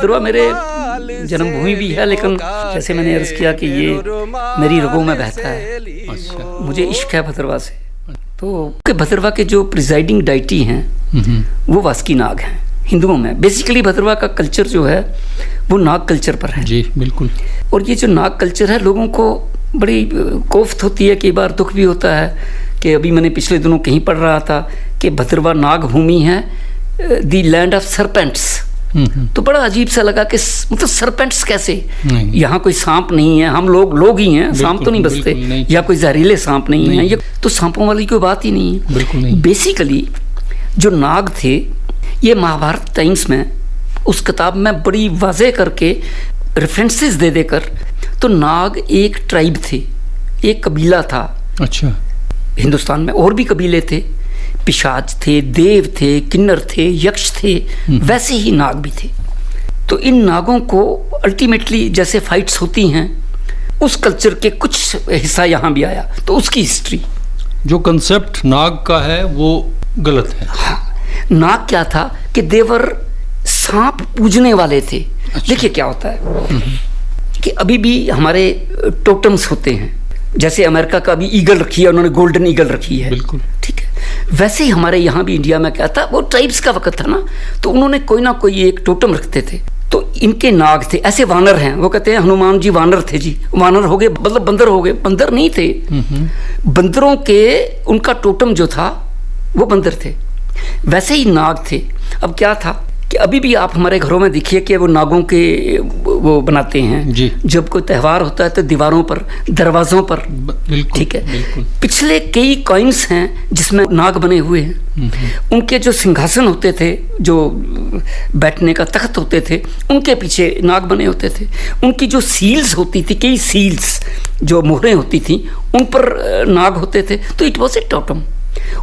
भद्रवा मेरे जन्मभूमि भी है, लेकिन जैसे मैंने अर्ज किया कि ये मेरी रगों में बहता है। अच्छा। मुझे इश्क है भद्रवा से। तो भद्रवा के जो प्रिजाइडिंग डाइटी हैं वो वास्की नाग हैं हिंदुओं में। बेसिकली भद्रवा का कल्चर जो है वो नाग कल्चर पर है। जी बिल्कुल। और ये जो नाग कल्चर है, लोगों को बड़ी कोफ्त होती है, कई बार दुख भी होता है कि अभी मैंने पिछले दिनों कहीं पढ़ रहा था कि भद्रवा नाग भूमि है, दी लैंड ऑफ सरपेंट्स। तो बड़ा अजीब सा लगा कि मतलब सरपेंट्स कैसे, यहाँ कोई सांप नहीं है, हम लोग ही हैं, सांप तो नहीं बसते, या कोई जहरीले सांप नहीं है, ये तो सांपों वाली कोई बात ही नहीं है। बिल्कुल नहीं। बेसिकली जो नाग थे, ये महाभारत टाइम्स में उस किताब में बड़ी वाज़ेह करके रेफरेंसेस दे देकर, तो नाग एक ट्राइब थे, एक कबीला था। अच्छा। हिंदुस्तान में और भी कबीले थे, पिशाच थे, देव थे, किन्नर थे, यक्ष थे, वैसे ही नाग भी थे। तो इन नागों को अल्टीमेटली जैसे फाइट्स होती हैं, उस कल्चर के कुछ हिस्सा यहाँ भी आया, तो उसकी हिस्ट्री। जो कंसेप्ट नाग का है वो गलत है। हाँ, नाग क्या था कि देवर सांप पूजने वाले थे। अच्छा। देखिए क्या होता है कि अभी भी हमारे टोटम्स होते हैं, जैसे अमेरिका का अभी ईगल रखी है उन्होंने, गोल्डन ईगल रखी है। बिल्कुल ठीक है। वैसे ही हमारे यहाँ भी इंडिया में क्या था, वो ट्राइब्स का वक्त था ना, तो उन्होंने कोई ना कोई एक टोटम रखते थे। तो इनके नाग थे, ऐसे वानर हैं, वो कहते हैं हनुमान जी वानर थे जी। वानर हो गए मतलब बंदर हो गए, बंदर नहीं थे। बंदरों के उनका टोटम जो था वो बंदर थे, वैसे ही नाग थे। अब क्या था कि अभी भी आप हमारे घरों में देखिए कि वो नागों के वो बनाते हैं जी। जब कोई त्यौहार होता है तो दीवारों पर, दरवाजों पर। ठीक है। पिछले कई कॉइन्स हैं जिसमें नाग बने हुए हैं। उनके जो सिंहासन होते थे, जो बैठने का तख्त होते थे, उनके पीछे नाग बने होते थे। उनकी जो सील्स होती थी, कई सील्स जो मोहरें होती थी, उन पर नाग होते थे। तो इट वॉज ए टोटम।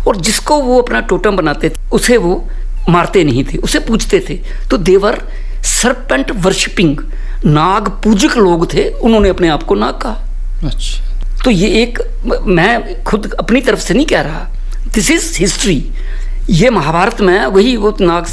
और जिसको वो अपना टोटम बनाते थे उसे वो मारते नहीं थे, उसे पूजते थे। तो देवर सरपेंट वर्शिपिंग, नाग पूजक लोग थे, उन्होंने अपने आप को नाग कहा। अच्छा। तो ये एक, मैं खुद अपनी तरफ से नहीं कह रहा, दिस इज हिस्ट्री। ये महाभारत में वही वो नाग